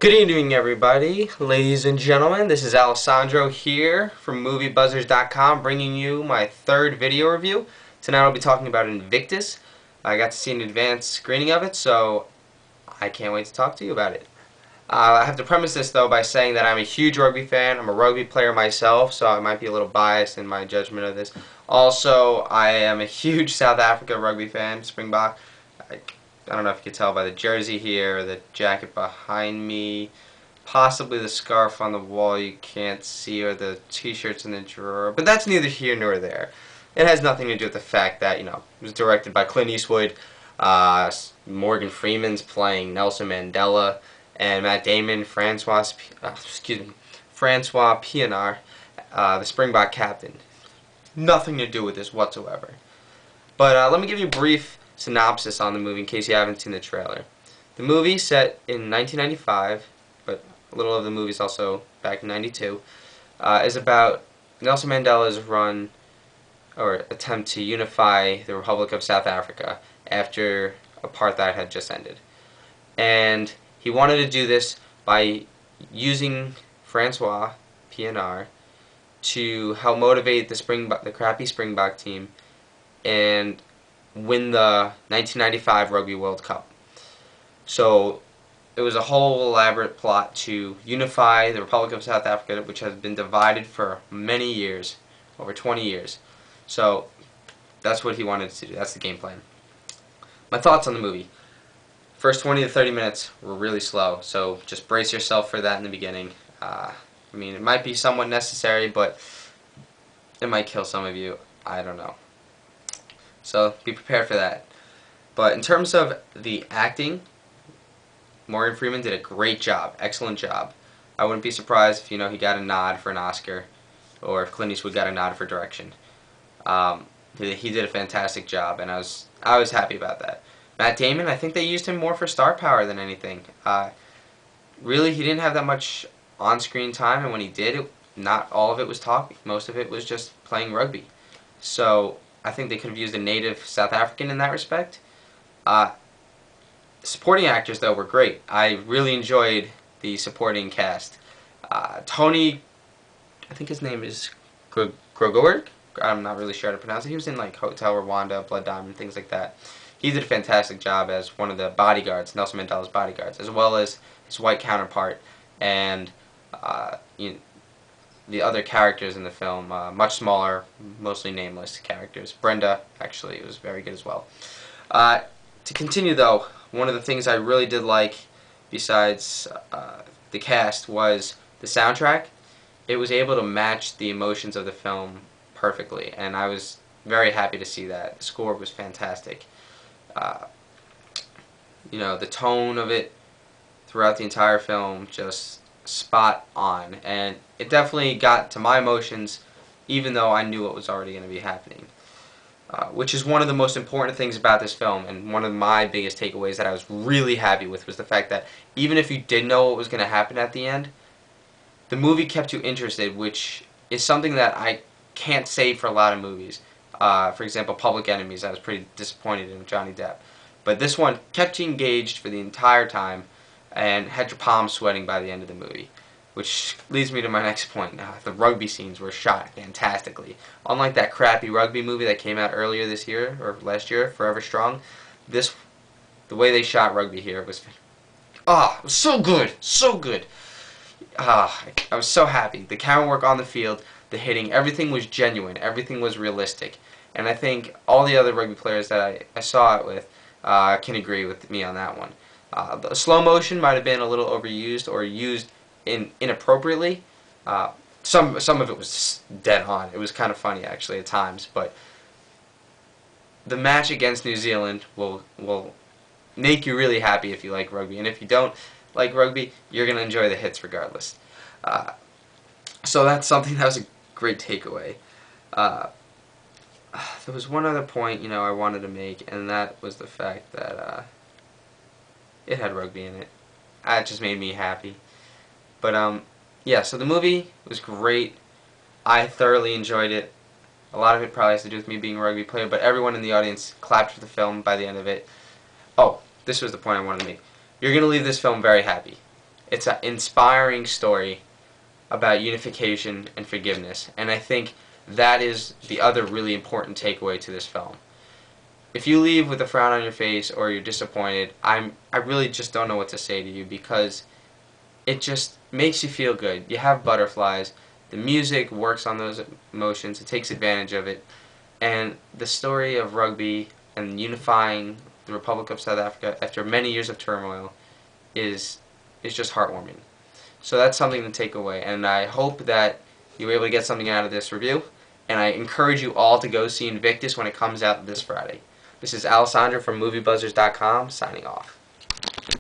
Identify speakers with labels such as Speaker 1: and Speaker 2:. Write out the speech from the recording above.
Speaker 1: Good evening, everybody, ladies and gentlemen. This is Alessandro here from MovieBuzzers.com, bringing you my third video review. Tonight I'll be talking about Invictus. I got to see an advanced screening of it, so I can't wait to talk to you about it. I have to premise this, though, by saying that I'm a huge rugby fan. I'm a rugby player myself, so I might be a little biased in my judgment of this. Also, I am a huge South Africa rugby fan, Springbok. I don't know if you can tell by the jersey here, or the jacket behind me, possibly the scarf on the wall you can't see, or the t-shirts in the drawer, but that's neither here nor there. It has nothing to do with the fact that, it was directed by Clint Eastwood, Morgan Freeman's playing Nelson Mandela, and Matt Damon, Francois Pienaar, the Springbok captain. Nothing to do with this whatsoever. But let me give you a brief synopsis on the movie in case you haven't seen the trailer. The movie, set in 1995, but a little of the movie is also back in 92, is about Nelson Mandela's run or attempt to unify the Republic of South Africa after apartheid had just ended. And he wanted to do this by using Francois Pienaar to help motivate the crappy Springbok team and win the 1995 Rugby World Cup. So it was a whole elaborate plot to unify the Republic of South Africa, which has been divided for many years, over 20 years. So that's what he wanted to do. That's the game plan. My thoughts on the movie. First 20 to 30 minutes were really slow, so just brace yourself for that in the beginning. I mean, it might be somewhat necessary, but it might kill some of you. I don't know. So be prepared for that. But in terms of the acting, Morgan Freeman did a great job, excellent job. I wouldn't be surprised if he got a nod for an Oscar, or if Clint Eastwood got a nod for direction. He did a fantastic job, and I was happy about that. Matt Damon, I think they used him more for star power than anything. Really, he didn't have that much on-screen time, and when he did, not all of it was talking. Most of it was just playing rugby. So I think they could have used a native South African in that respect. Supporting actors, though, were great. I really enjoyed the supporting cast. Tony, I think his name is Grogorg. I'm not really sure how to pronounce it. He was in like Hotel Rwanda, Blood Diamond, things like that. He did a fantastic job as one of the bodyguards, Nelson Mandela's bodyguards, as well as his white counterpart and the other characters in the film, much smaller, mostly nameless characters. Brenda, actually, was very good as well. To continue, though, one of the things I really did like, besides the cast, was the soundtrack. It was able to match the emotions of the film perfectly, and I was very happy to see that. The score was fantastic. The tone of it throughout the entire film just spot on, and it definitely got to my emotions even though I knew what was already going to be happening, which is one of the most important things about this film, and one of my biggest takeaways that I was really happy with was the fact that even if you did know what was going to happen at the end, the movie kept you interested, which is something that I can't say for a lot of movies. For example, Public Enemies, I was pretty disappointed in Johnny Depp, but this one kept you engaged for the entire time and had your palms sweating by the end of the movie. Which leads me to my next point. The rugby scenes were shot fantastically. Unlike that crappy rugby movie that came out earlier this year, or last year, Forever Strong, the way they shot rugby here was, it was so good, so good. I was so happy. The camera work on the field, the hitting, everything was genuine, everything was realistic. And I think all the other rugby players that I saw it with can agree with me on that one. The slow motion might have been a little overused or used inappropriately. Some of it was dead on. It was kind of funny actually at times, but the match against New Zealand will make you really happy if you like rugby, and if you don't like rugby, you're going to enjoy the hits regardless. So that's something that was a great takeaway. There was one other point I wanted to make, and that was the fact that it had rugby in it. It just made me happy. But yeah, so the movie was great. I thoroughly enjoyed it. A lot of it probably has to do with me being a rugby player, but everyone in the audience clapped for the film by the end of it. Oh, this was the point I wanted to make. You're going to leave this film very happy. It's an inspiring story about unification and forgiveness, and I think that is the other really important takeaway to this film. If you leave with a frown on your face or you're disappointed, I really just don't know what to say to you, because it just makes you feel good. You have butterflies. The music works on those emotions. It takes advantage of it. And the story of rugby and unifying the Republic of South Africa after many years of turmoil is just heartwarming. So that's something to take away. And I hope that you were able to get something out of this review. And I encourage you all to go see Invictus when it comes out this Friday. This is Alessandro from MovieBuzzers.com signing off.